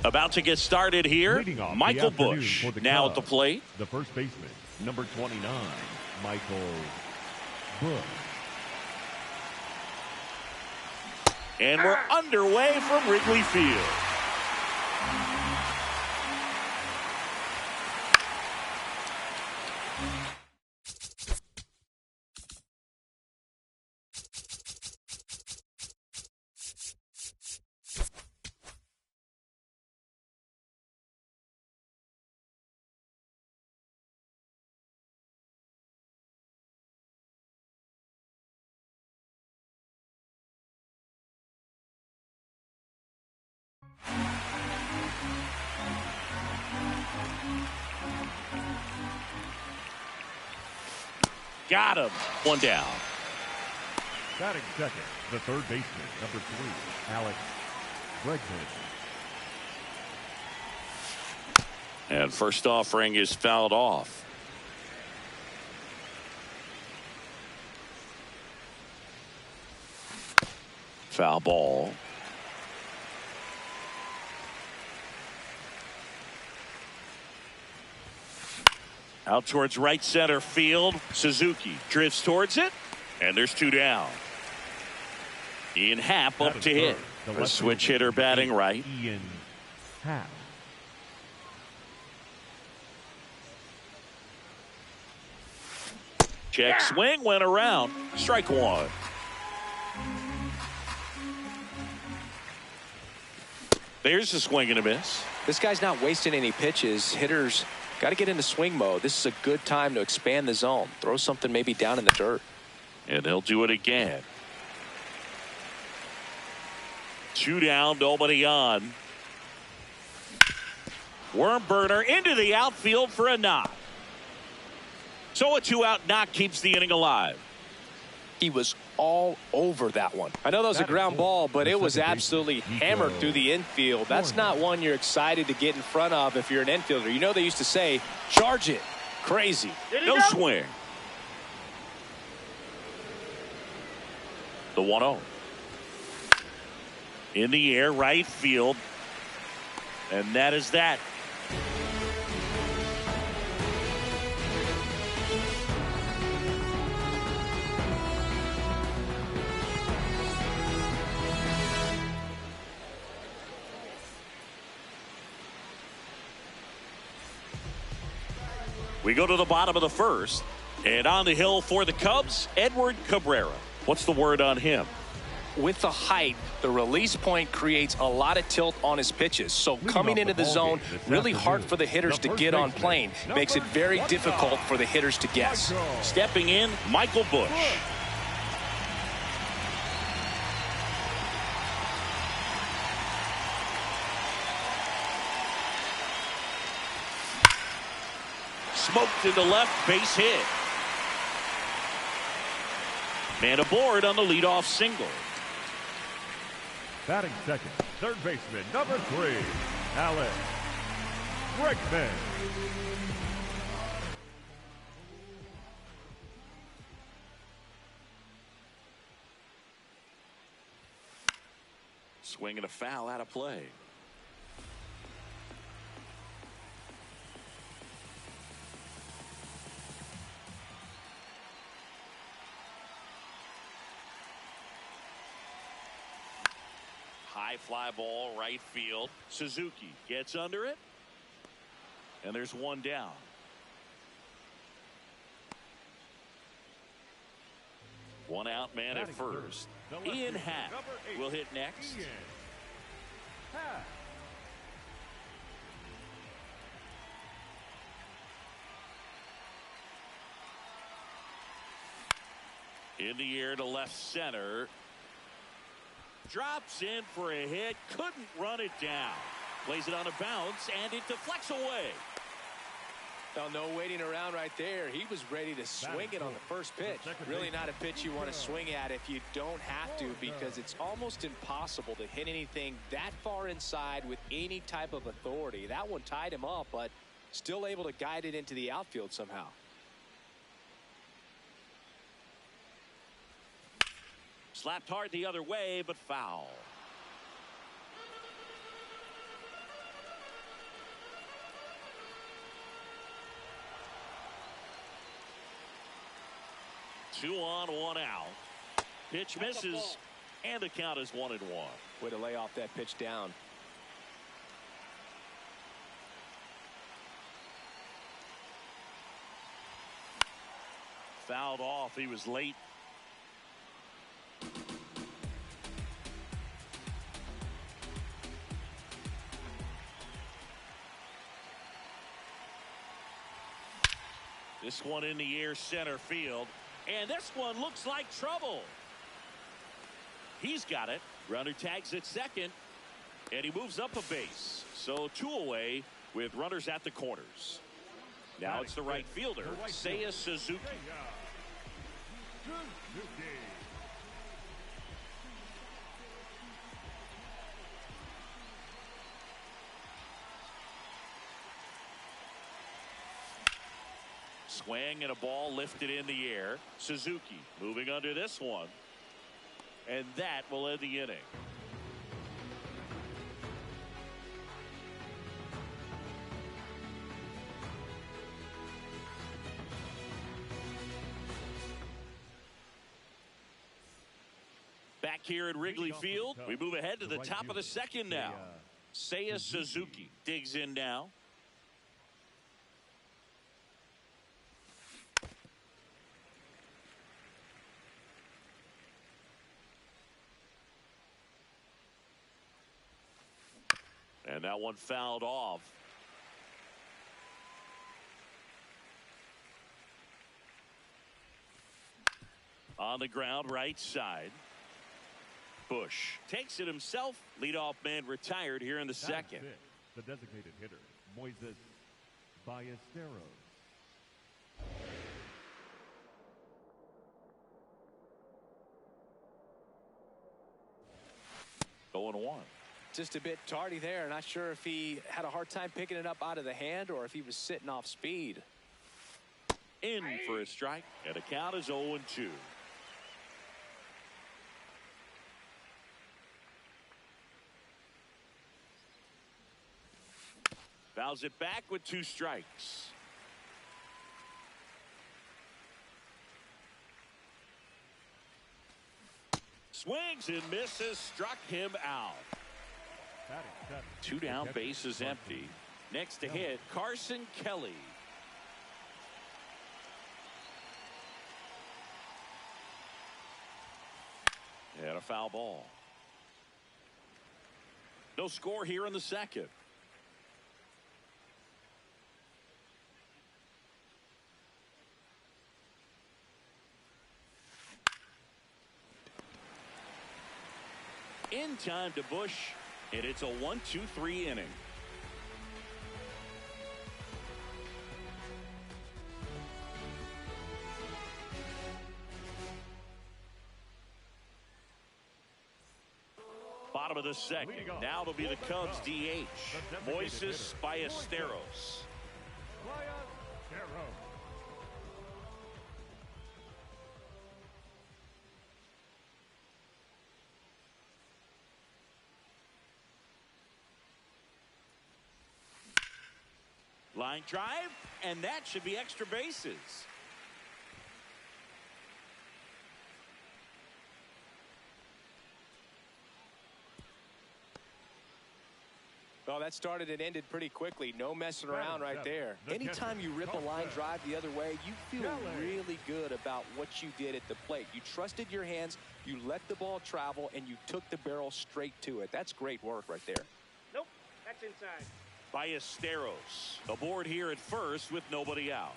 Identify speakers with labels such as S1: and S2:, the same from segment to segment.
S1: About to get started here, Michael Busch now at the plate.
S2: The first baseman, number 29, Michael Busch.
S1: And we're underway from Wrigley Field. Got him. One down.
S2: Batting second, the third baseman, number 3, Alex Bregman.
S1: And first offering is fouled off. Foul ball. Out towards right center field. Suzuki drifts towards it, and there's 2 down. Ian Happ up to hit. A switch hitter batting right.
S2: Ian Happ.
S1: Check swing, went around. Strike one. There's a swing and a miss.
S3: This guy's not wasting any pitches. Hitters got to get into swing mode. This is a good time to expand the zone. Throw something maybe down in the dirt.
S1: And he'll do it again. 2 down, nobody on. Worm burner into the outfield for a knock. So a 2-out knock keeps the inning alive.
S3: He was all over that one. I know that was a ground ball, but it was absolutely hammered through the infield. That's not one you're excited to get in front of if you're an infielder. You know they used to say, charge it. Crazy.
S1: No swing. The 1-0. In the air, right field. And that is that. We go to the bottom of the first, and on the hill for the Cubs, Edward Cabrera. What's the word on him?
S3: With the height, the release point creates a lot of tilt on his pitches. So coming into the zone, really hard for the hitters to get on plane. Makes it very difficult for the hitters to guess.
S1: Stepping in, Michael Busch. Smoked into left, base hit. Man aboard on the leadoff single.
S2: Batting second, third baseman, number 3, Alex Bregman.
S1: Swing and a foul out of play. High fly ball right field. Suzuki gets under it. And there's one down. One out man at first. Ian Happ will hit next.
S2: Ian Happ.
S1: In the air to left center. Drops in for a hit. Couldn't run it down. Plays it on a bounce and it deflects away.
S3: Well, no waiting around right there. He was ready to swing it on the first pitch. Really not a pitch you want to swing at if you don't have to, because it's almost impossible to hit anything that far inside with any type of authority. That one tied him up, but still able to guide it into the outfield somehow.
S1: Slapped hard the other way, but foul. Two on, one out. Pitch misses, and the count is 1-1.
S3: Way to lay off that pitch down.
S1: Fouled off. He was late. This one in the air center field. And this one looks like trouble. He's got it. Runner tags at second. And he moves up a base. So 2 away with runners at the corners. Now it's the right fielder, Seiya Suzuki. Swing and a ball lifted in the air. Suzuki moving under this one. And that will end the inning. Back here at Wrigley Field, we move ahead to the top of the second now. Seiya Suzuki digs in now. And that one fouled off. On the ground, right side. Bush takes it himself. Leadoff man retired here in the second.
S2: The designated hitter, Moises Ballesteros.
S1: 0-1.
S3: Just a bit tardy there. Not sure if he had a hard time picking it up out of the hand or if he was sitting off speed.
S1: In for a strike, and the count is 0-2. Fouls it back with 2 strikes. Swings and misses, struck him out. 2 down, base is empty. Next to hit, Carson Kelly. And a foul ball. No score here in the second. In time to Bush, and it's a 1-2-3 inning. Bottom of the second. Now it'll be the Cubs DH, Moises Ballesteros. Line drive, and that should be extra bases.
S3: Well, that started and ended pretty quickly. No messing around right there. Anytime you rip a line drive the other way, you feel really good about what you did at the plate. You trusted your hands, you let the ball travel, and you took the barrel straight to it. That's great work right there.
S4: Nope, that's inside.
S1: Ballesteros aboard here at first with nobody out.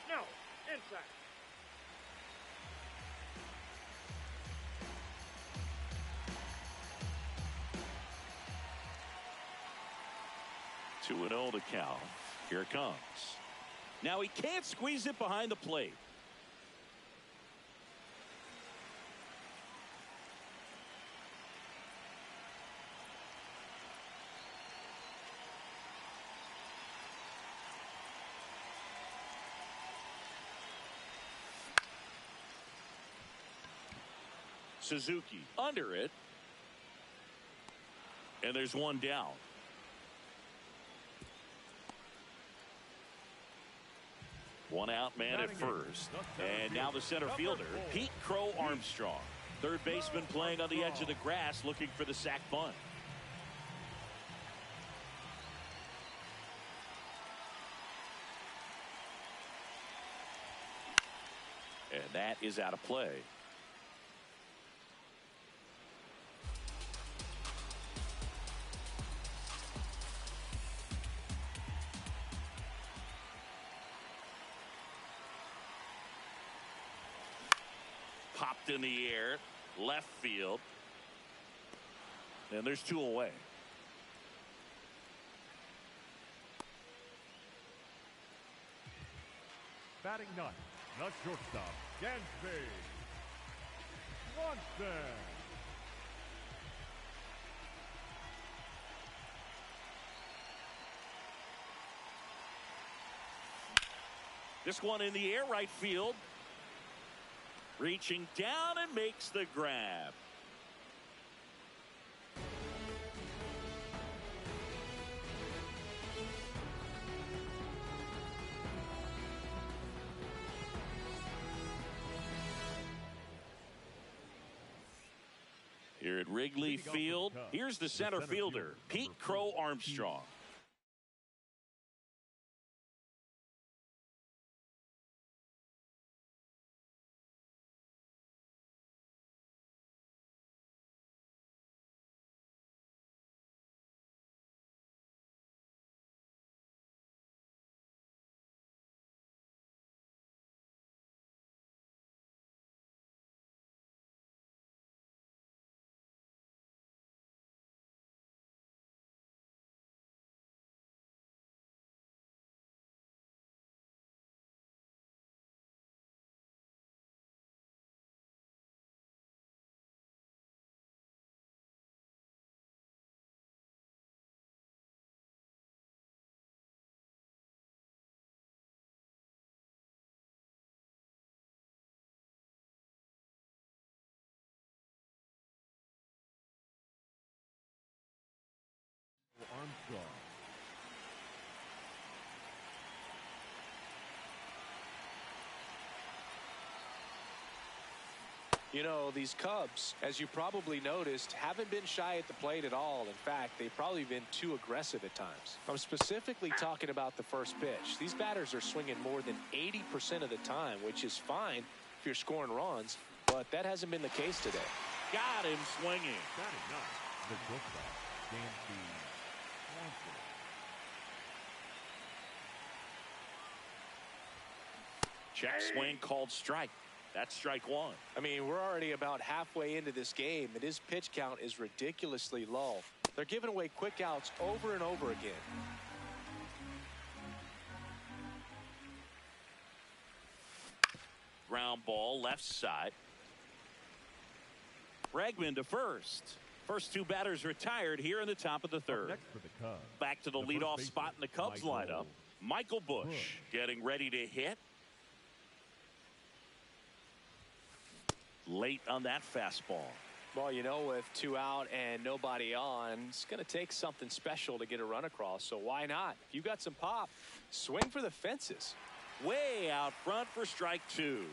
S4: No, inside.
S1: Two and 0 to count. Here it comes. Now he can't squeeze it behind the plate. Suzuki under it. And there's one down. One out man at first. And now the center fielder, Pete Crow Armstrong. Third baseman playing on the edge of the grass looking for the sac bunt. And that is out of play. Popped in the air, left field. And there's two away.
S2: Batting ninth, the shortstop, Dansby Swanson.
S1: This one in the air, right field. Reaching down and makes the grab. Here at Wrigley Field, here's the center fielder, Pete Crow Armstrong.
S2: Armstrong.
S3: You know, these Cubs, as you probably noticed, haven't been shy at the plate at all. In fact, they've probably been too aggressive at times. I'm specifically talking about the first pitch. These batters are swinging more than 80% of the time, which is fine if you're scoring runs, but that hasn't been the case today.
S1: Got him swinging.
S2: Batting ninth, the shortstop, Dansby Swanson.
S1: Check swing called strike. That's strike one.
S3: I mean, we're already about halfway into this game, and his pitch count is ridiculously low. They're giving away quick outs over and over again.
S1: Ground ball left side. Bregman to first. First two batters retired here in the top of the third.
S2: Next for the Cubs.
S1: Back to the leadoff spot in the Cubs lineup. Michael Busch getting ready to hit. Late on that fastball.
S3: Well, you know, with two out and nobody on, it's going to take something special to get a run across. So why not? If you got some pop, swing for the fences.
S1: Way out front for strike two.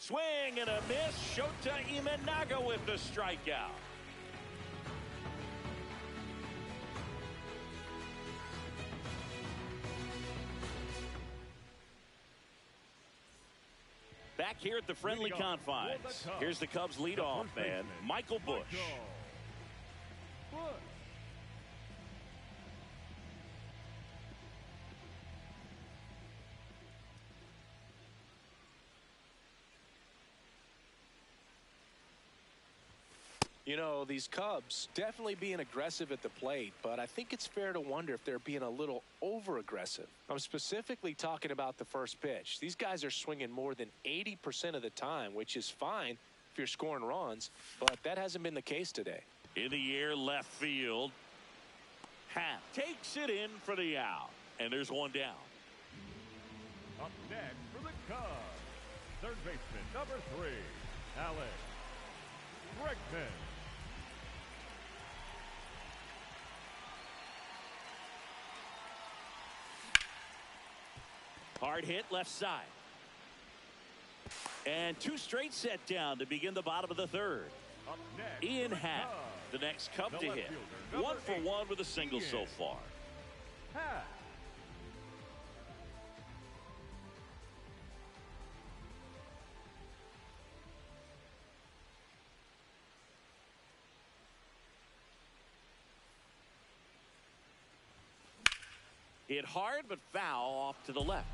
S1: Swing and a miss. Shota Imanaga with the strikeout. Back here at the friendly confines. Here's the Cubs leadoff man, Michael Busch.
S3: You know, these Cubs definitely being aggressive at the plate, but I think it's fair to wonder if they're being a little over-aggressive. I'm specifically talking about the first pitch. These guys are swinging more than 80% of the time, which is fine if you're scoring runs, but that hasn't been the case today.
S1: In the air, left field. Happ takes it in for the out, and there's one down.
S2: Up next for the Cubs, third baseman, number 3, Alex Bregman.
S1: Hard hit left side. And 2 straight set down to begin the bottom of the third.
S2: Up next,
S1: Ian Happ, the next Cub to hit. 1 for 1 with a single so far.
S2: Happ.
S1: Hit hard but foul off to the left.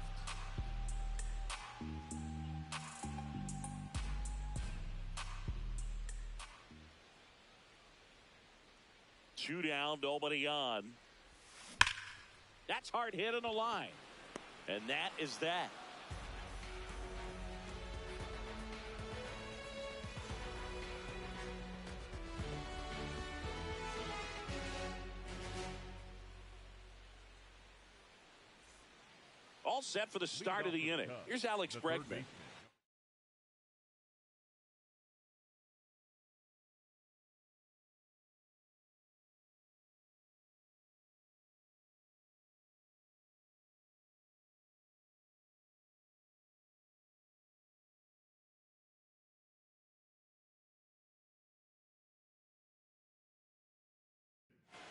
S1: Two down, nobody on. That's hard hit in the line. And that is that. All set for the start of the inning. Here's Alex Bregman.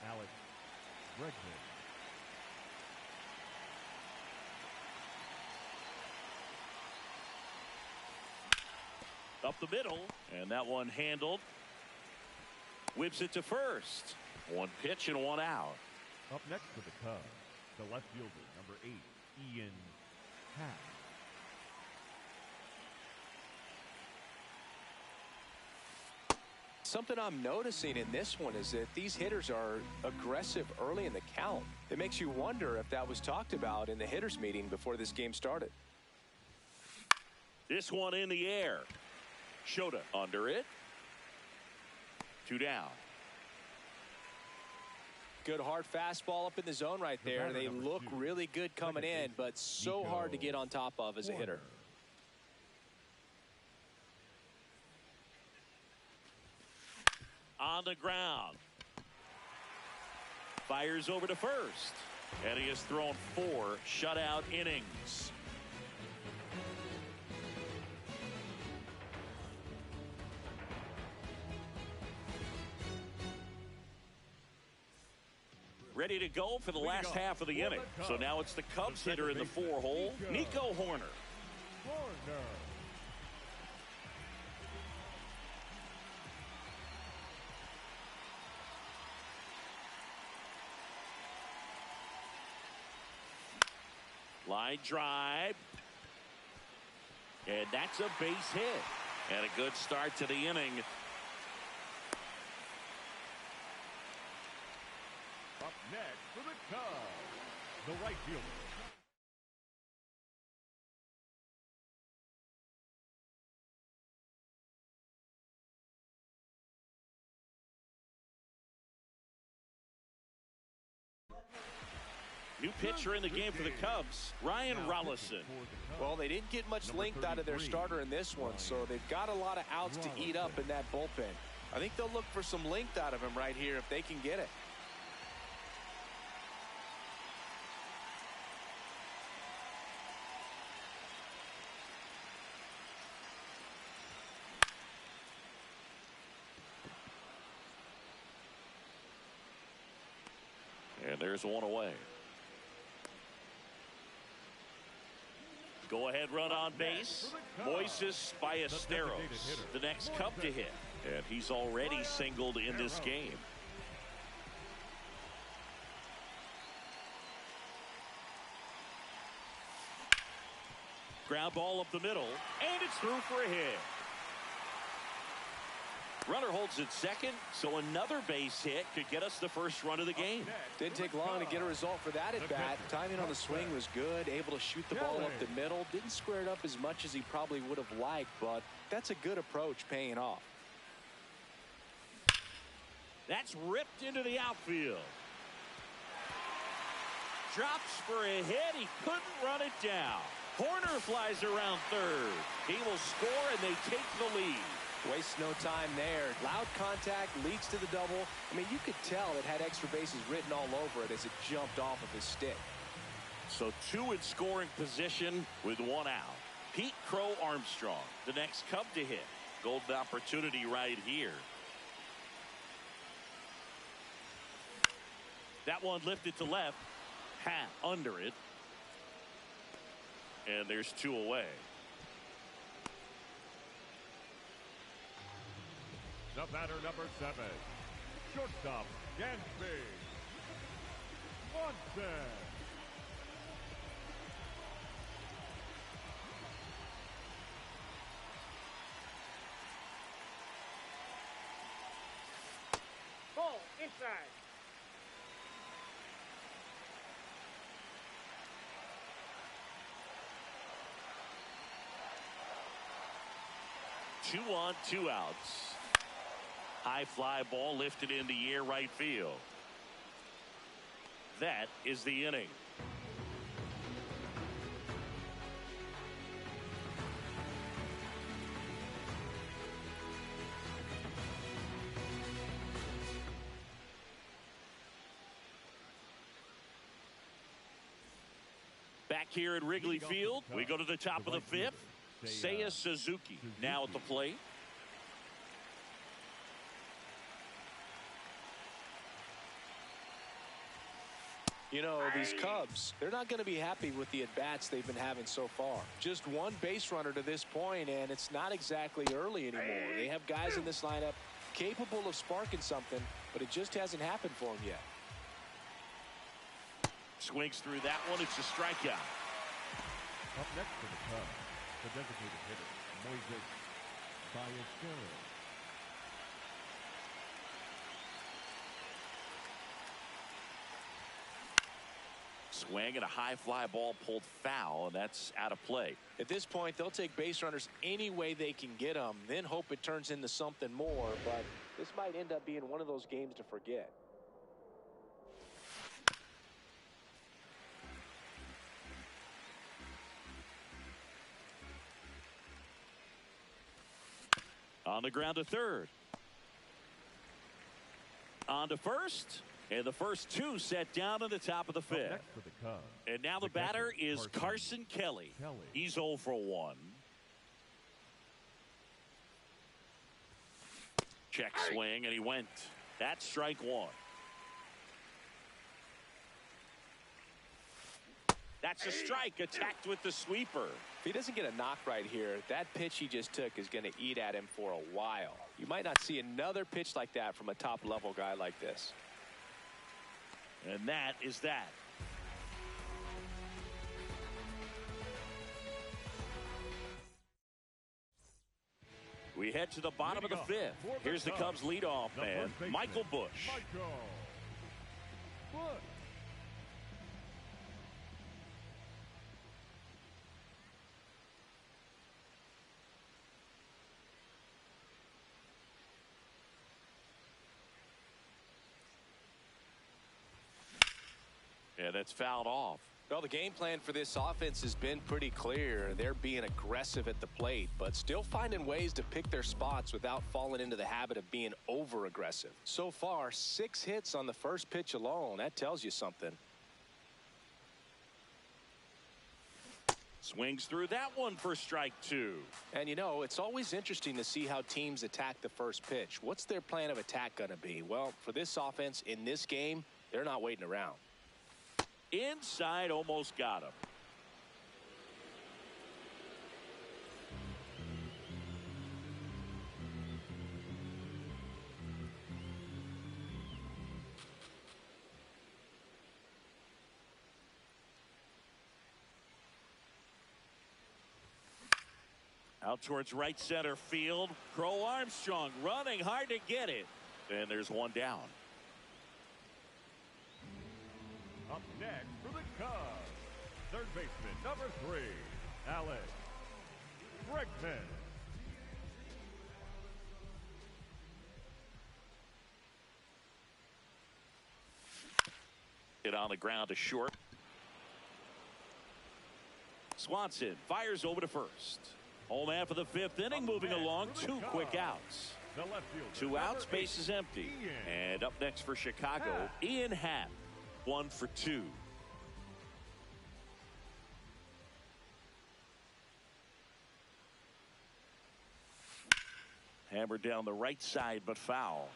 S2: Alex Bregman.
S1: Up the middle, and that one handled. Whips it to first. 1 pitch and 1 out.
S2: Up next for the Cubs, the left fielder, number 8, Ian Happ.
S3: Something I'm noticing in this one is that these hitters are aggressive early in the count. It makes you wonder if that was talked about in the hitters meeting before this game started.
S1: This one in the air. Shota under it. 2 down.
S3: Good hard fastball up in the zone right there. They look really good coming in, but so hard to get on top of as a hitter.
S1: On the ground. Fires over to first. And he has thrown 4 shutout innings. Ready to go for the last half of the inning. So now it's the Cubs hitter in the 4-hole, Nico Hoerner. Line drive. And that's a base hit. And a good start to the inning.
S2: Up next for the Cubs, the right fielder.
S1: New pitcher in the game for the Cubs, Ryan Rollison.
S3: Well, they didn't get much length out of their starter in this one, so they've got a lot of outs to eat up in that bullpen. I think they'll look for some length out of him right here if they can get it.
S1: And there's one away. Go ahead run on base. Moises Ballesteros, the next Cub to hit. And he's already singled in this game. Ground ball up the middle, and it's through for a hit. Runner holds at second, so another base hit could get us the first run of the game.
S3: Didn't take long to get a result for that at bat. Timing on the swing was good, able to shoot the ball up the middle. Didn't square it up as much as he probably would have liked, but that's a good approach paying off.
S1: That's ripped into the outfield. Drops for a hit. He couldn't run it down. Horner flies around third. He will score, and they take the lead.
S3: Wastes no time there. Loud contact leads to the double. I mean, you could tell it had extra bases written all over it as it jumped off of his stick.
S1: So two in scoring position with one out. Pete Crow Armstrong, the next Cub to hit. Golden opportunity right here. That one lifted to left. Hat under it. And there's two away.
S2: The batter, number 7, shortstop, Dansby Swanson.
S4: Ball inside.
S1: Two on, two outs. High fly ball lifted in the air right field. That is the inning. Back here at Wrigley Field, we go to the top of the fifth. Seiya Suzuki now at the plate.
S3: You know, these Cubs, they're not going to be happy with the at-bats they've been having so far. Just one base runner to this point, and it's not exactly early anymore. They have guys in this lineup capable of sparking something, but it just hasn't happened for them yet.
S1: Swings through that one. It's a strikeout.
S2: Up next for the Cubs, the designated hitter, Moises Ballesteros.
S1: Swing and a high fly ball pulled foul, and that's out of play.
S3: At this point, they'll take base runners any way they can get them, then hope it turns into something more, but this might end up being one of those games to forget.
S1: On the ground to third. On to first. And the first two set down in the top of the fifth.
S2: Next for the Cubs,
S1: and now the batter is Carson Kelly. He's 0 for 1. Check swing, and he went. That's strike one. That's a strike, attacked with the sweeper.
S3: If he doesn't get a knock right here, that pitch he just took is going to eat at him for a while. You might not see another pitch like that from a top-level guy like this.
S1: And that is that. We head to the bottom of the fifth. Here's the Cubs leadoff man, Michael Busch.
S2: Michael Busch.
S1: Yeah, that's fouled off.
S3: Well, the game plan for this offense has been pretty clear. They're being aggressive at the plate, but still finding ways to pick their spots without falling into the habit of being over-aggressive. So far, 6 hits on the first pitch alone. That tells you something.
S1: Swings through that one for strike 2.
S3: And, you know, it's always interesting to see how teams attack the first pitch. What's their plan of attack going to be? Well, for this offense in this game, They're not waiting around.
S1: Inside, almost got him. Out towards right center field. Crow Armstrong running hard to get it. And there's one down.
S2: Up next for the Cubs, third baseman number 3, Alex Bregman.
S1: Hit on the ground to short. Swanson fires over to first. Home half of the 5th inning, moving along. 2 quick outs. 2 outs, base is empty. And up next for Chicago, Ian Happ. 1 for 2. Hammered down the right side, but foul.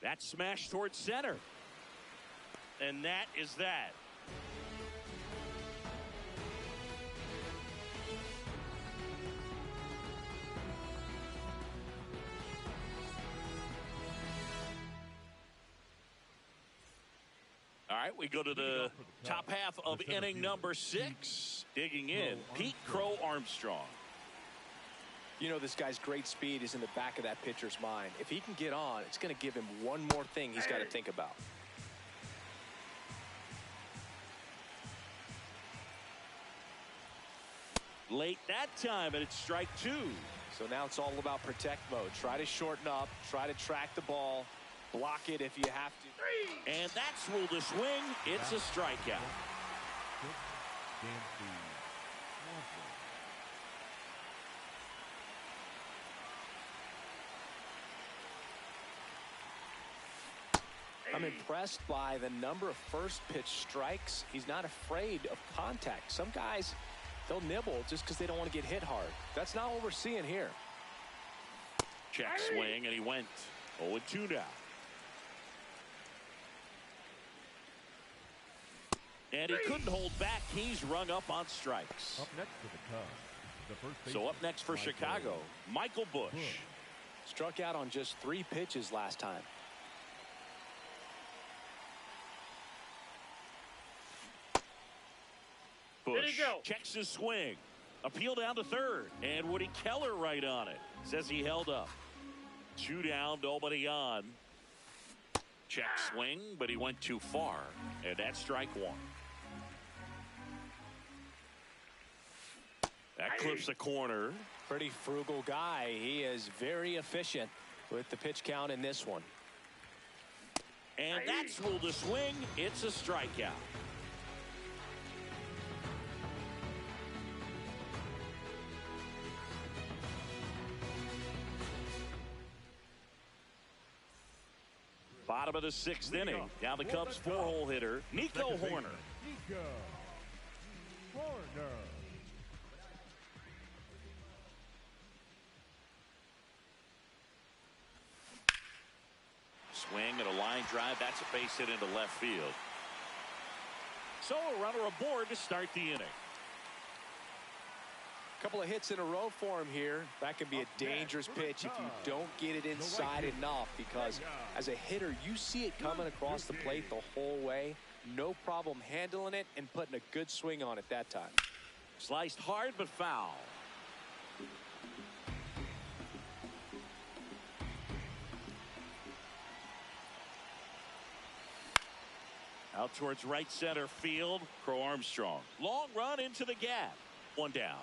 S1: That smash towards center. And that is that. All right, we go to the top half of inning number 6. Digging in, Pete Crow Armstrong.
S3: You know, this guy's great speed is in the back of that pitcher's mind. If he can get on, it's going to give him one more thing he's got to think about.
S1: Late that time, and it's strike 2.
S3: So now it's all about protect mode. Try to shorten up, try to track the ball, block it if you have to.
S1: And that's ruled a swing. It's a strikeout.
S3: I'm impressed by the number of first pitch strikes. He's not afraid of contact. Some guys, they'll nibble just because they don't want to get hit hard. That's not what we're seeing here.
S1: Check swing, and he went 0-2 now. And he couldn't hold back. He's rung up on strikes.
S2: Up next for the Cubs, the first
S1: So up next for Chicago, Michael Busch.
S3: Struck out on just 3 pitches last time.
S1: Busch checks his swing. Appeal down to third. And Woody Keller right on it. Says he held up. 2 down, nobody on. Check swing, but he went too far. And that's strike 1. That clips the corner.
S3: Pretty frugal guy. He is very efficient with the pitch count in this one.
S1: And that's ruled a swing. It's a strikeout. Bottom of the 6th inning. Now the Cubs 4-hole hitter, Nico Hoerner.
S2: Nico Hoerner.
S1: Swing and a line drive. That's a base hit into left field. So a runner aboard to start the inning.
S3: Couple of hits in a row for him here. That can be a dangerous pitch if you don't get it inside enough, because as a hitter, you see it coming across the plate the whole way. No problem handling it and putting a good swing on it that time.
S1: Sliced hard but foul. Out towards right center field, Crow Armstrong. Long run into the gap. 1 down.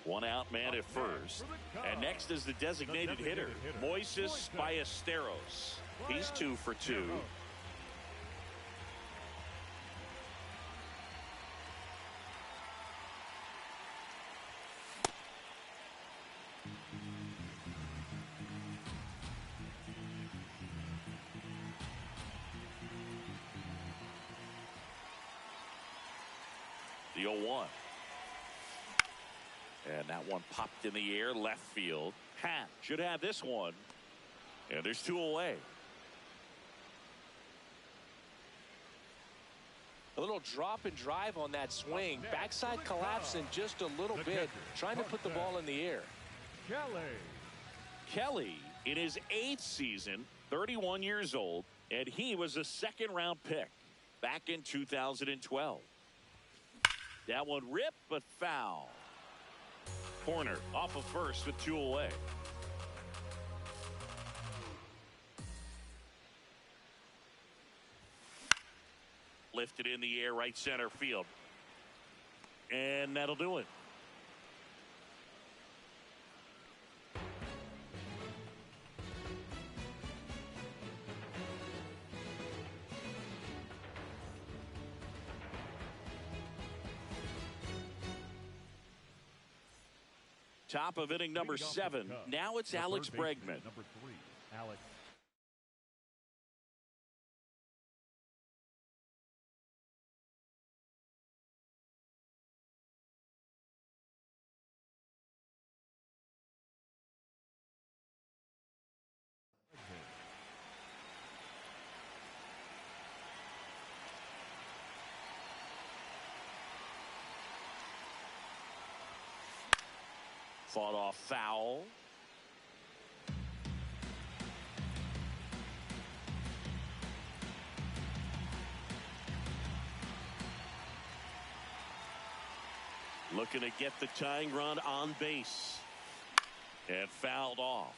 S1: One out man at first. And next is the designated hitter, Moises Ballesteros. He's 2 for 2. The 0-1. And that one popped in the air left field. Happ should have this one. And there's 2 away.
S3: A little drop and drive on that swing. Backside collapsing just a little bit, trying to put the ball in the air.
S1: Kelly in his 8th season, 31 years old, and he was a 2nd-round pick back in 2012. That one ripped, but foul. Corner off of first with 2 away. Lifted in the air, right center field. And that'll do it. Top of inning number 7. Now it's Alex Bregman.
S2: Number 3, Alex.
S1: Fought off foul. Looking to get the tying run on base. And fouled off.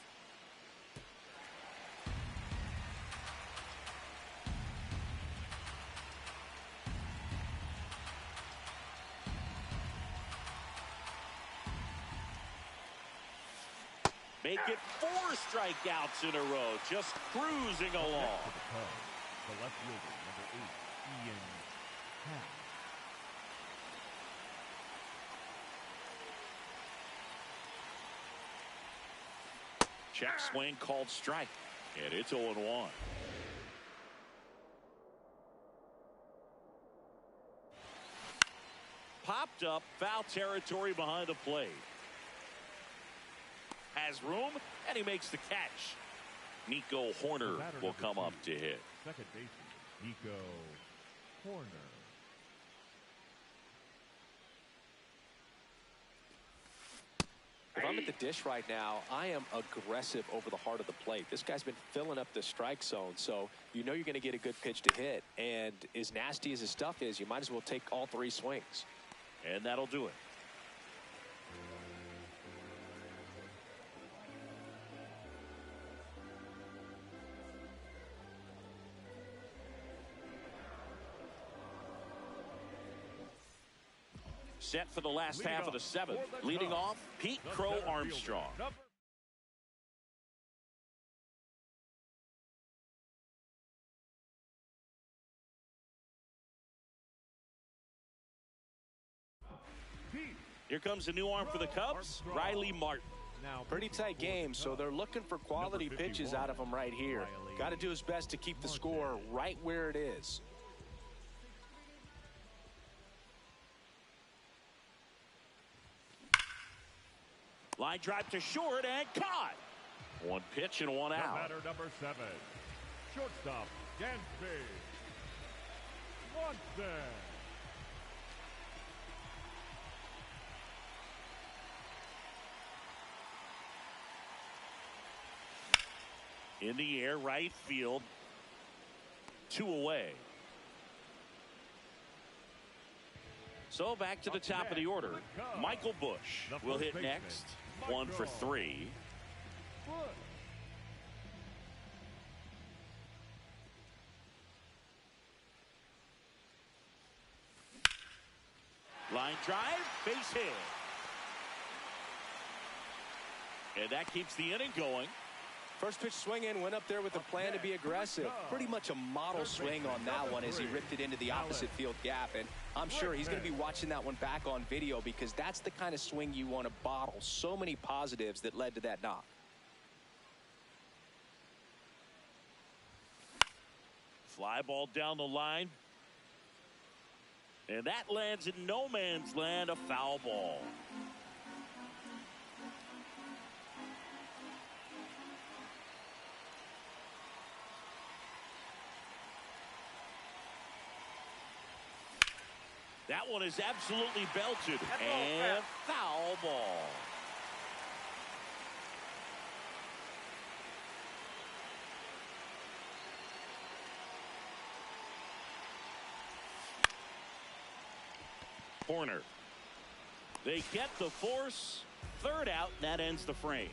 S1: Make it 4 strikeouts in a row, just cruising along.
S2: The left fielder, number 8, Ian Happ.
S1: Check swing called strike, and it's 0-1. Popped up, foul territory behind the plate. Has room, and he makes the catch. Nico Hoerner will come up to hit.
S2: Second baseman, Nico Hoerner.
S3: If I'm at the dish right now, I am aggressive over the heart of the plate. This guy's been filling up the strike zone, so you know you're going to get a good pitch to hit. And as nasty as his stuff is, you might as well take all 3 swings.
S1: And that'll do it. Set for the last half of the 7th. Leading off, Pete Crow Armstrong. Here comes a new arm for the Cubs, Riley Martin.
S3: Pretty tight game, so they're looking for quality pitches out of him right here. Got to do his best to keep the score right where it is.
S1: Line drive to short and caught. 1 pitch and 1 out.
S2: Batter number 7, shortstop Dansby Swanson.
S1: In the air, right field. 2 away. So back to the top of the order. Michael Busch will hit next. 1 for 3. Line drive, base hit. And that keeps the inning going.
S3: First pitch swing in, went up there with a plan to be aggressive. Pretty much a model swing on that one as he ripped it into the opposite field gap. And I'm sure he's going to be watching that one back on video because that's the kind of swing you want to bottle. So many positives that led to that knock.
S1: Fly ball down the line. And that lands in no man's land, a foul ball. That one is absolutely belted. And foul ball. Corner. They get the force. Third out. That ends the frame.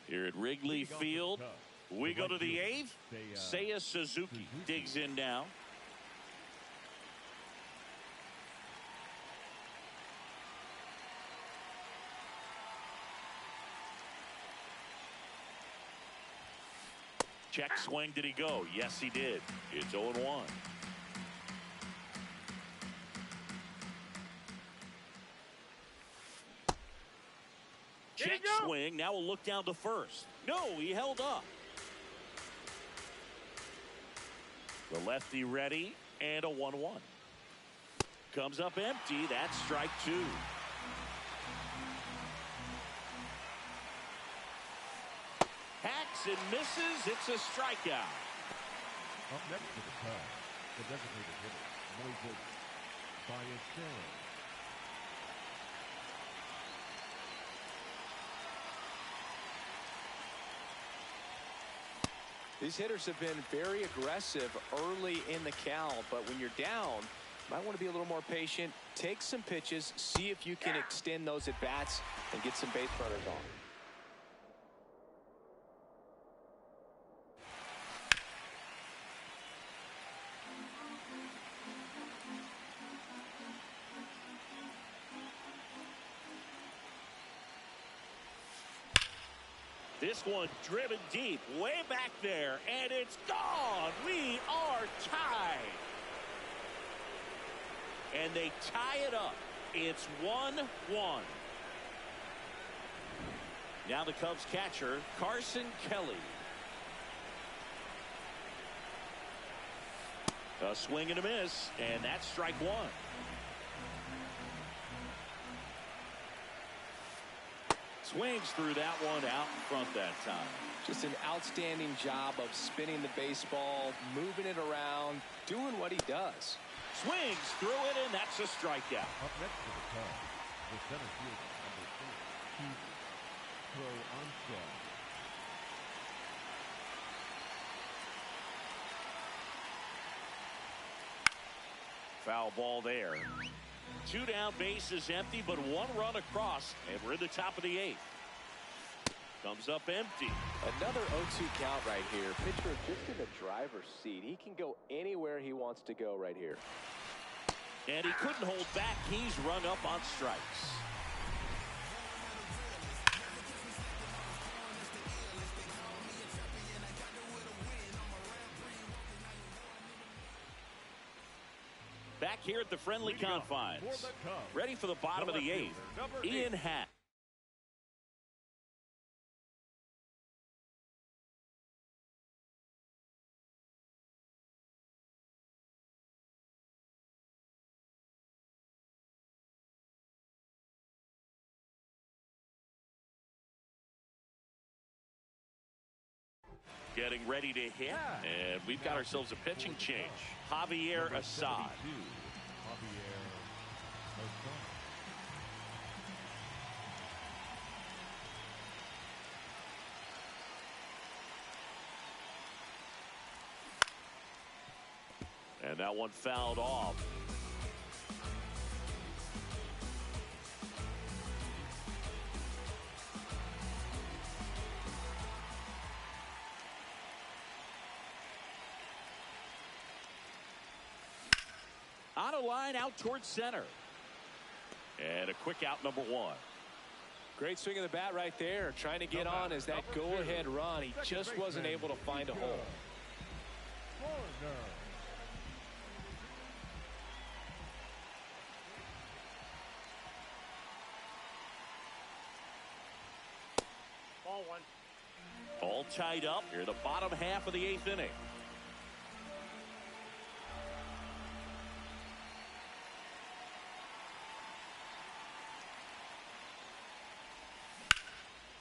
S1: Here at Wrigley Field, we go to the 8th. Seiya Suzuki digs in now. Check swing. Did he go? Yes, he did. It's 0-1. Check swing. Now we'll look down to first. No, he held up. The lefty ready, and a 1-1. Comes up empty. That's strike 2. Hacks and misses. It's a strikeout.
S2: Up next to the Cubs, the designated hitter, Moises Ballesteros.
S3: These hitters have been very aggressive early in the count, but when you're down, you might want to be a little more patient, take some pitches, see if you can extend those at-bats and get some base runners on.
S1: This one driven deep, way back there, and it's gone. We are tied. And they tie it up. It's 1-1. Now the Cubs catcher, Carson Kelly. A swing and a miss, and that's strike 1. Swings through that one out in front that time.
S3: Just an outstanding job of spinning the baseball, moving it around, doing what he does.
S1: Swings through it, and that's a strikeout.
S2: Up next to the Cubs, the center fielder, number 4, Keith Crow Armstrong.
S1: Foul ball there. 2 down, bases empty, but 1 run across, and we're in the top of the 8th. Comes up empty.
S3: Another 0-2 count right here. Pitcher just in the driver's seat. He can go anywhere he wants to go right here.
S1: And he couldn't hold back. He's rung up on strikes. Back here at the friendly confines. Ready for the bottom of the 8th. Ian Happ. Getting ready to hit, and we've got ourselves a pitching change. Javier Assad. And that one fouled off. On a line out towards center. And a quick out, number 1.
S3: Great swing of the bat right there. Trying to get on as that go-ahead run. He just wasn't able to find a hole.
S4: Ball one.
S1: All tied up here, the bottom half of the 8th inning.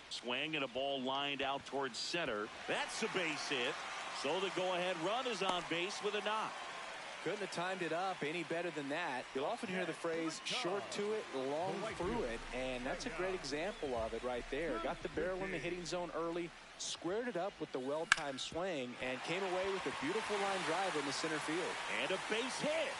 S1: Swing and a ball lined out towards center. That's a base hit. So the go-ahead run is on base with a knock.
S3: Couldn't have timed it up any better than that. You'll often hear the phrase short to it, long through it, and that's a great example of it right there. Got the barrel in the hitting zone early, squared it up with the well-timed swing, and came away with a beautiful line drive in the center field.
S1: And a base hit.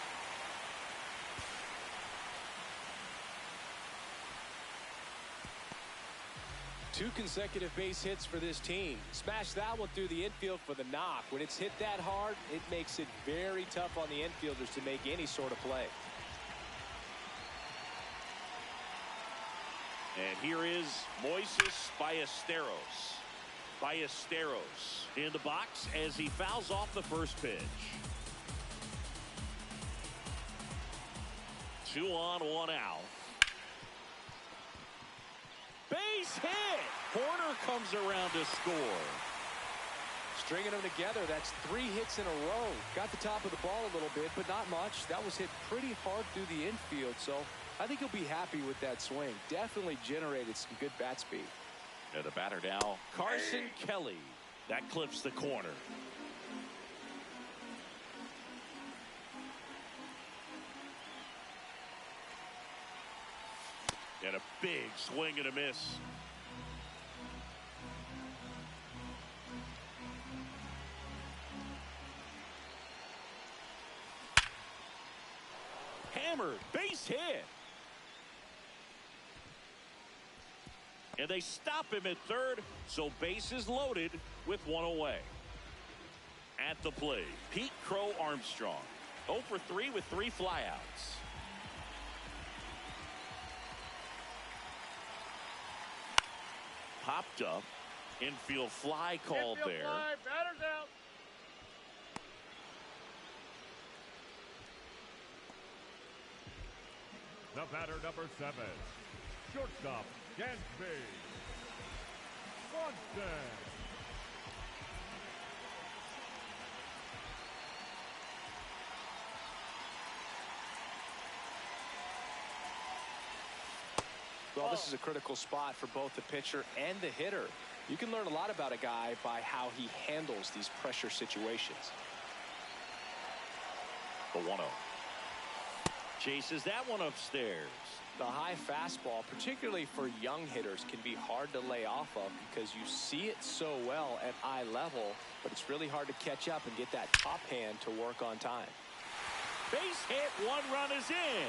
S3: Two consecutive base hits for this team. Smash that one through the infield for the knock. When it's hit that hard, it makes it very tough on the infielders to make any sort of play.
S1: And here is Moises Ballesteros. Ballesteros in the box as he fouls off the first pitch. 2 on, 1 out. Base hit. Corner comes around to score.
S3: Stringing them together, that's 3 hits in a row. Got the top of the ball a little bit, but not much. That was hit pretty hard through the infield, so I think he'll be happy with that swing. Definitely generated some good bat speed.
S1: And the batter now, Carson Kelly. That clips the corner. And a big swing and a miss. Hammered, base hit. And they stop him at third, so base is loaded with 1 away. At the plate, Pete Crow Armstrong. 0 for 3 with 3 flyouts. Popped up. Infield fly called
S4: Infield
S1: there.
S4: fly, batter's out.
S2: The batter, number 7. Shortstop, Dansby Swanson.
S3: Well, this is a critical spot for both the pitcher and the hitter. You can learn a lot about a guy by how he handles these pressure situations.
S1: The 1-0. Chases that one upstairs.
S3: The high fastball, particularly for young hitters, can be hard to lay off of because you see it so well at eye level, but it's really hard to catch up and get that top hand to work on time.
S1: Base hit, 1 run is in.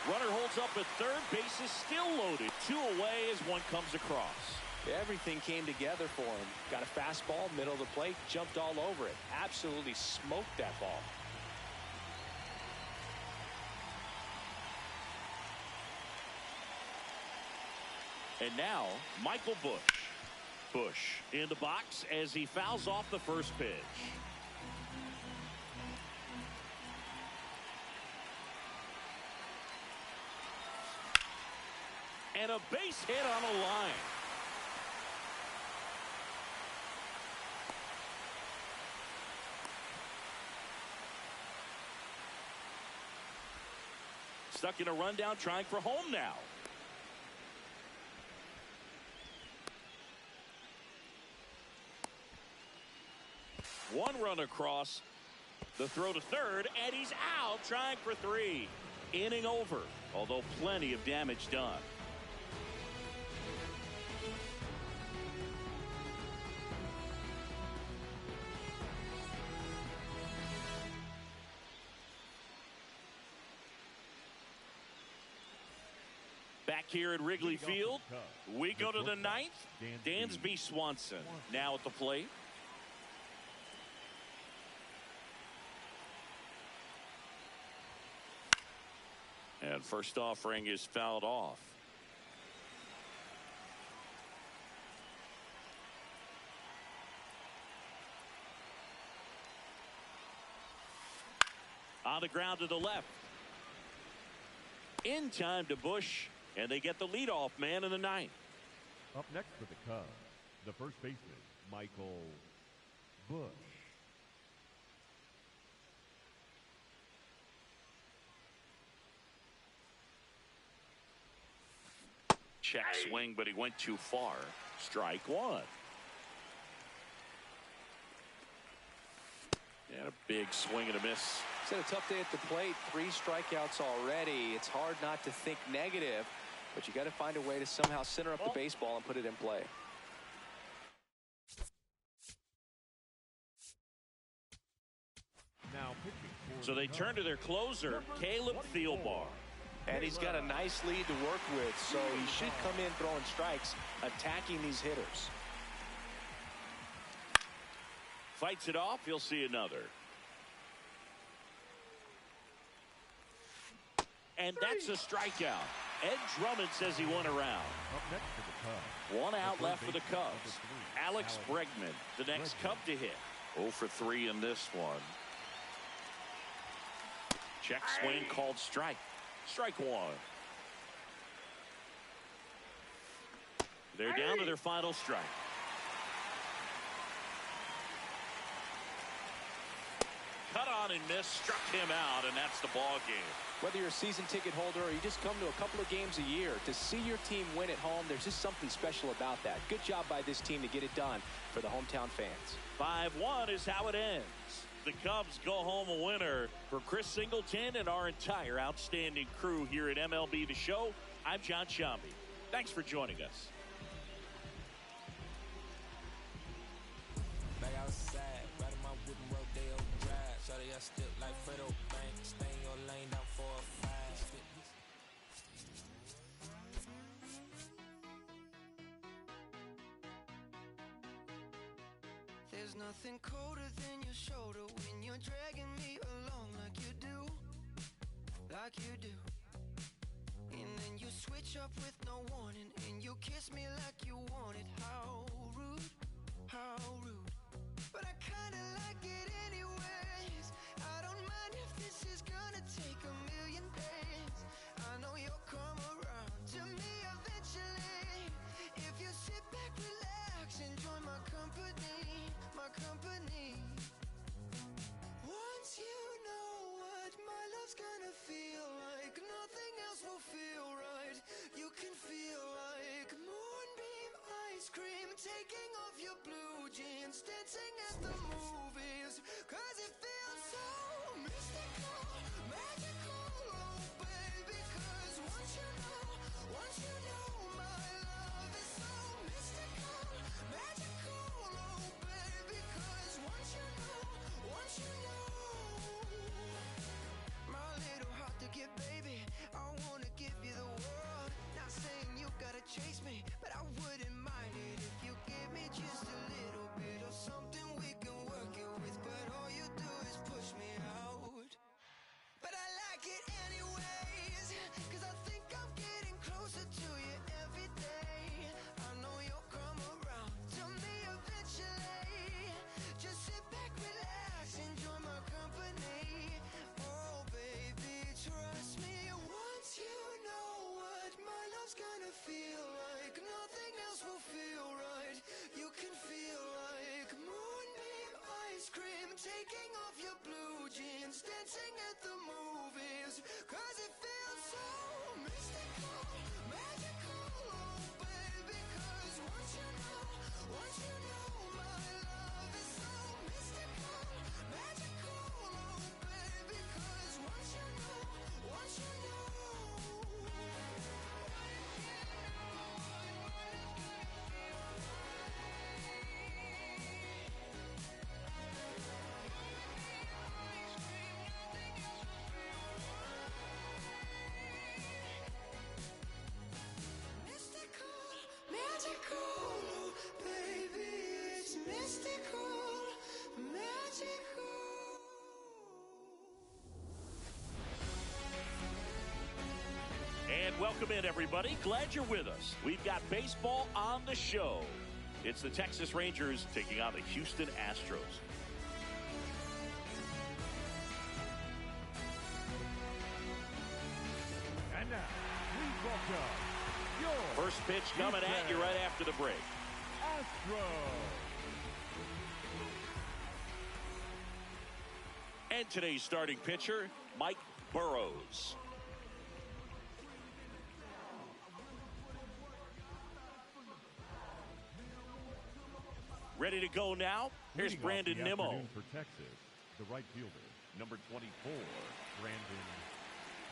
S1: Runner holds up at third, base is still loaded. 2 away as one comes across.
S3: Everything came together for him. Got a fastball, middle of the plate, jumped all over it. Absolutely smoked that ball.
S1: And now, Michael Busch. Busch in the box as he fouls off the first pitch. And a base hit on a line. Stuck in a rundown, trying for home now. One run across. The throw to third, and he's out, trying for 3. Inning over, although plenty of damage done. Back here at Wrigley Field, we go to the 9th. Dansby Swanson now at the plate. And first offering is fouled off. On the ground to the left. In time to Busch, and they get the leadoff man in the 9th.
S2: Up next for the Cubs, the first baseman, Michael Busch.
S1: Check swing, but he went too far. Strike one. And a big swing and a miss.
S3: It's had a tough day at the plate. 3 strikeouts already. It's hard not to think negative, but you got to find a way to somehow center up the baseball and put it in play.
S2: Now pitching for
S1: So they
S2: the
S1: turn
S2: Cubs,
S1: to their closer, Caleb Thielbar.
S3: And he's got a nice lead to work with, so he should come in throwing strikes, attacking these hitters.
S1: Fights it off. You'll see another. And that's a strikeout. Ed Drummond says he won a round.
S2: Up next for the Cubs,
S1: 1 out
S2: the
S1: left for the
S2: baseman,
S1: Cubs.
S2: number 3,
S1: Alex Bregman, the next Cub to hit. 0 for 3 in this one. Check swing called strike. Strike one. They're down to their final strike. Cut on and miss, struck him out, and that's the ball game.
S3: Whether you're a season ticket holder or you just come to a couple of games a year, to see your team win at home, there's just something special about that. Good job by this team to get it done for the hometown fans.
S1: 5-1 is how it ends. The Cubs go home a winner. For Chris Singleton and our entire outstanding crew here at MLB The Show, I'm John Shambi. Thanks for joining us.
S5: Back outside, riding my whip and road day overdrive. Shawty, I step like Fredo Bank. Stay in your lane down 4 or 5.
S6: There's nothing colder than your shoulder when you're dragging me along like you do. And then you switch up with no warning and you kiss me like you want it. How rude, how rude. But I kinda like it anyways. I don't mind if this is gonna take a million days. I know you'll come around to me eventually. If you sit back, relax, enjoy my company, my company. Once you know what my love's gonna feel like, nothing else will feel right. You can feel like moonbeam ice cream, taking off your blue jeans, dancing at the movies, 'cause it feels so mystical, magical, oh baby. 'Cause once you know my love is so mystical, magical, oh baby. 'Cause once you know my little heart to give, baby, I wanna give you the world. Not saying you gotta chase me, but I wouldn't mind it if you give me just a little bit of something we can work it with. But all you do is push me out. But I like it anyways, 'cause I think I'm getting closer to you every day. I know you'll come around to me eventually. Just sit back, relax, enjoy my company. Oh baby, trust me. Once you know what my love's gonna feel like, nothing else will feel right. You can feel like moonbeam ice cream, taking off your blue jeans, dancing at the movies, 'cause it feels so mystical, magical, oh baby. 'Cause once you know my love is so mystical, magical, oh baby. 'Cause once you know. Mystical, magical, oh baby. It's mystical, magical.
S1: And welcome in, everybody. Glad you're with us. We've got baseball on the show. It's the Texas Rangers taking on the Houston Astros.
S2: And now, please welcome your
S1: First pitch coming at you right after the break.
S2: Astros.
S1: And today's starting pitcher, Mike Burrows. Ready to go now? Here's
S2: Leading off
S1: Brandon
S2: the
S1: Nimmo.
S2: afternoon for Texas, the right fielder, number 24, Brandon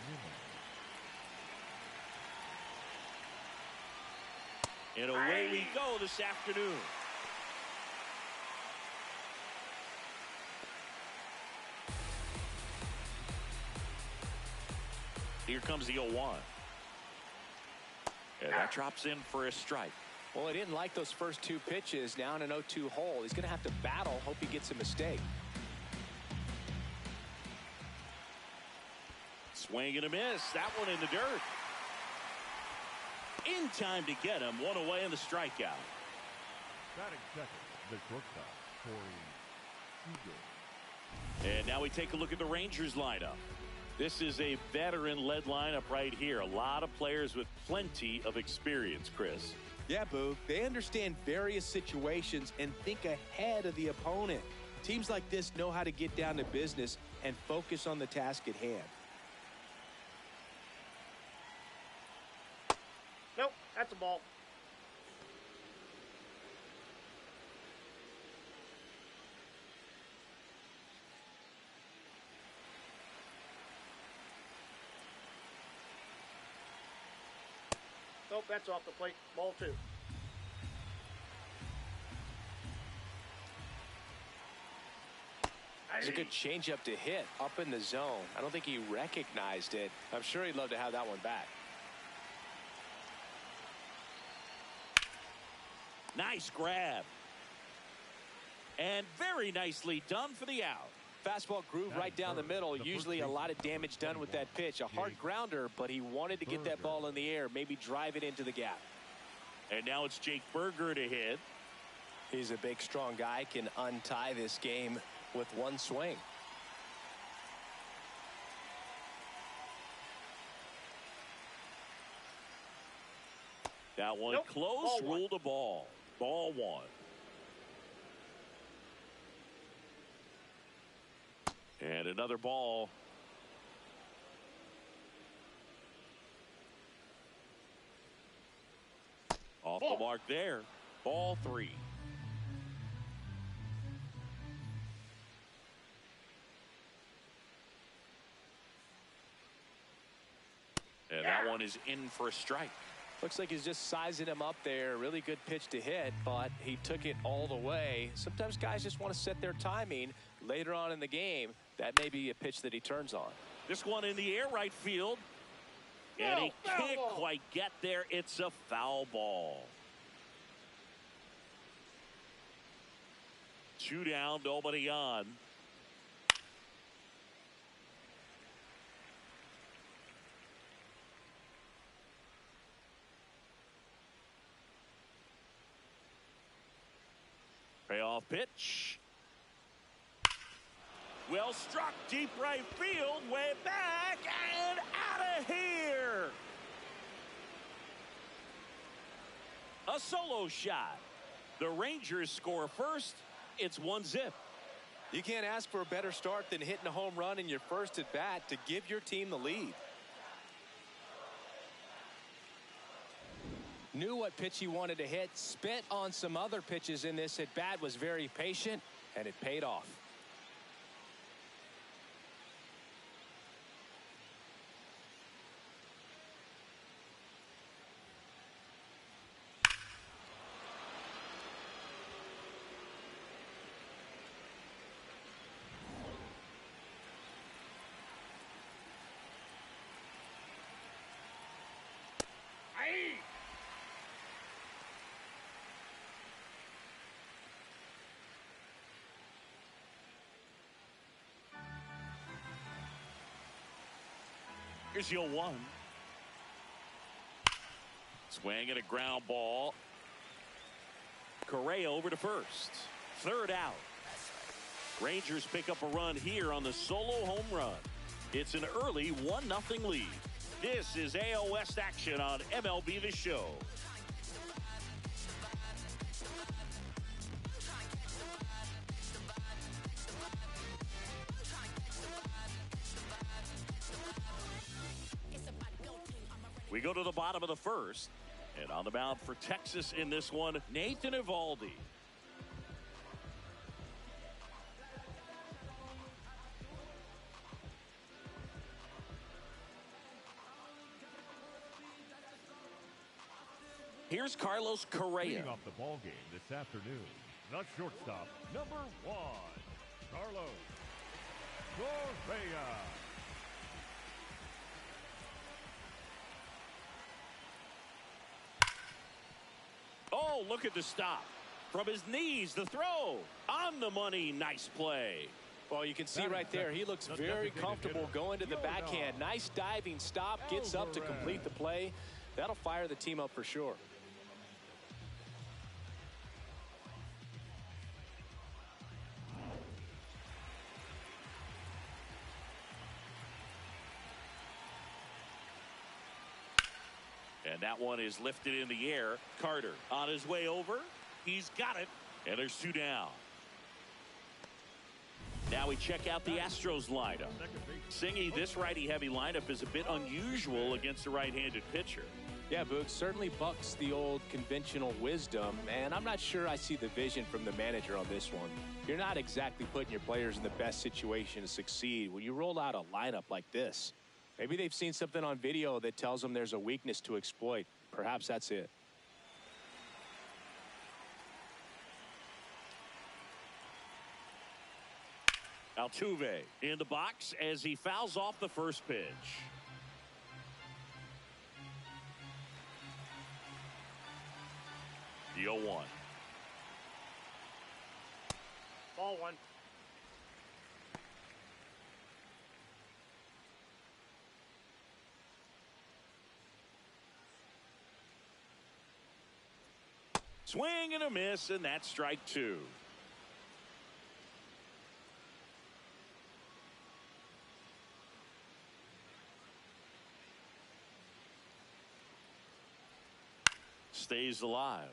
S2: Nimmo.
S1: And away we go this afternoon. Here comes the 0-1. And that drops in for a strike.
S3: Well, he didn't like those first two pitches. Now in an 0-2 hole. He's going to have to battle. Hope he gets a mistake.
S1: Swing and a miss. That one in the dirt. In time to get him. One away in the strikeout.
S2: Batting second, the shortstop, Corey Seager.
S1: And now we take a look at the Rangers lineup. This is a veteran-led lineup right here. A lot of players with plenty of experience, Chris.
S7: Yeah, Boo. They understand various situations and think ahead of the opponent. Teams like this know how to get down to business and focus on the task at hand.
S4: Nope, that's a ball. Nope, that's off the plate. Ball 2.
S3: It's a good changeup to hit up in the zone. I don't think he recognized it. I'm sure he'd love to have that one back.
S1: Nice grab. And very nicely done for the out.
S3: Fastball groove right down the middle. Usually a lot of damage done with that pitch. A hard grounder, but he wanted to get that ball in the air, maybe drive it into the gap.
S1: And now it's Jake Burger to hit.
S3: He's a big, strong guy, can untie this game with one swing.
S1: That one
S4: Nope.
S1: close,
S4: Ball 1.
S1: ruled a ball. Ball 1. And another ball. Off the mark there. Ball 3. And that one is in for a strike.
S3: Looks like he's just sizing him up there. Really good pitch to hit, but he took it all the way. Sometimes guys just want to set their timing later on in the game. That may be a pitch that he turns on.
S1: This one in the air right field. And he can't quite get there. It's a foul ball. 2 down, nobody on. Payoff pitch. Well struck, deep right field, way back and out of here. A solo shot. The Rangers score first. It's 1-0.
S7: You can't ask for a better start than hitting a home run in your first at bat to give your team the lead.
S3: Knew what pitch he wanted to hit, spent on some other pitches in this at bat, was very patient, and it paid off.
S1: Here's your 1. Swing and a ground ball. Correa over to first. Third out. Rangers pick up a run here on the solo home run. It's an early 1-0 lead. This is AL West action on MLB The Show. We go to the bottom of the first. And on the mound for Texas in this one, Nathan Eovaldi. Here's Carlos Correa.
S2: Leading off the ball game this afternoon, the shortstop, number 1, Carlos Correa.
S1: Oh, look at the stop. From his knees, the throw. On the money, nice play.
S3: Well, you can see right there, he looks very comfortable going to the backhand. Nice diving stop, gets up to complete the play. That'll fire the team up for sure.
S1: And that one is lifted in the air. Carter on his way over. He's got it. And there's 2 down. Now we check out the Astros lineup. Singy, this righty-heavy lineup is a bit unusual against a right-handed pitcher.
S3: Yeah, Boog, certainly bucks the old conventional wisdom, and I'm not sure I see the vision from the manager on this one. You're not exactly putting your players in the best situation to succeed when you roll out a lineup like this. Maybe they've seen something on video that tells them there's a weakness to exploit. Perhaps that's it.
S1: Altuve in the box as he fouls off the first pitch. The 0-1.
S4: Ball 1.
S1: Swing and a miss, and that's strike 2. Stays alive.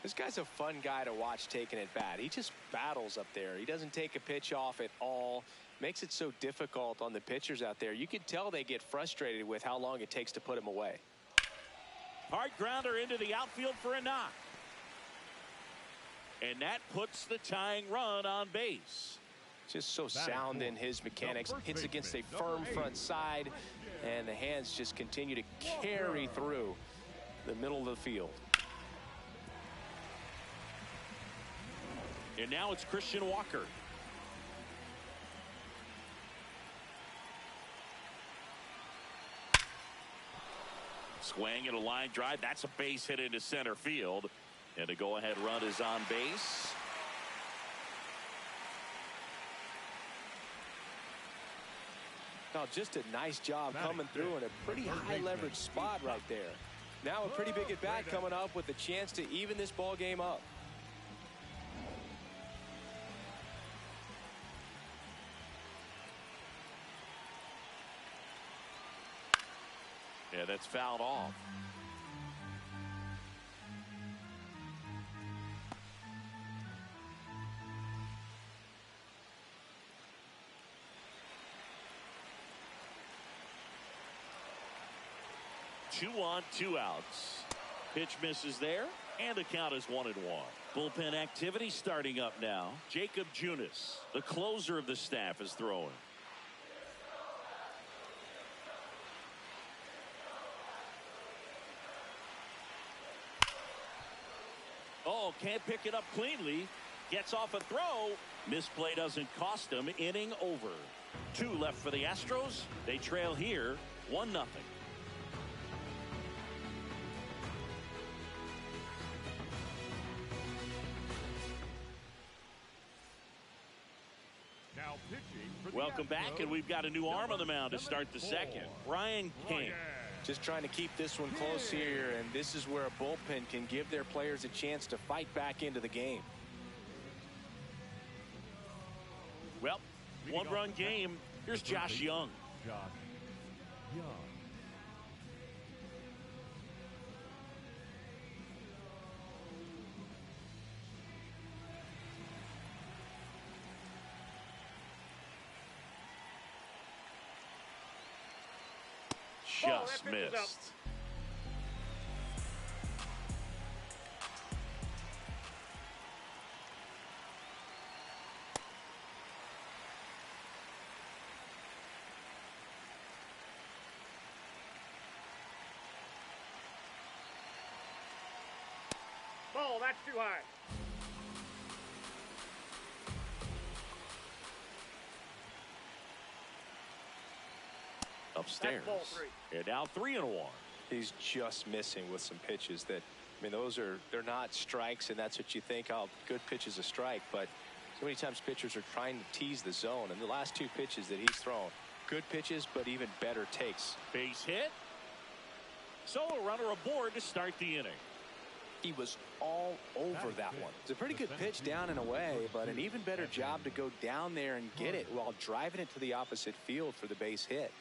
S3: This guy's a fun guy to watch taking at bat. He just battles up there. He doesn't take a pitch off at all. Makes it so difficult on the pitchers out there. You can tell they get frustrated with how long it takes to put him away.
S1: Hard grounder into the outfield for a knock. And that puts the tying run on base.
S3: Just so sound in his mechanics. Hits against a firm front side, and the hands just continue to carry through the middle of the field.
S1: And now it's Christian Walker. Swing and a line drive. That's a base hit into center field. And a go-ahead run is on base.
S3: Now, just a nice job coming through in a pretty high leverage spot right there. Now a pretty big at bat coming up with a chance to even this ball game up.
S1: Yeah, that's fouled off. Two on, 2 outs. Pitch misses there, and the count is 1-1. Bullpen activity starting up now. Jacob Junis, the closer of the staff, is throwing. Oh, can't pick it up cleanly. Gets off a throw. Misplay doesn't cost him. Inning over. 2 left for the Astros. They trail here 1-0.
S2: Now pitching for the
S1: Welcome back,
S2: Astros,
S1: and we've got a new arm on the mound to start the second. Brian King.
S7: Just trying to keep this one close here, and this is where a bullpen can give their players a chance to fight back into the game.
S1: Well, one-run game. Here's Josh Young.
S2: Josh Young.
S1: Just
S4: that pitch is out.
S1: missed.
S4: Ball, that's too high.
S1: Upstairs.
S4: That's ball 3.
S1: And now 3-1.
S7: He's just missing with some pitches that, I mean, they're not strikes, and that's what you think, oh, good pitch is a strike. But so many times pitchers are trying to tease the zone, and the last 2 pitches that he's thrown, good pitches, but even better takes.
S1: Base hit. So a runner aboard to start the inning.
S7: He was all over that one. It's a pretty good pitch down and away, but an even better job to go down there and get it while driving it to the opposite field for the base hit.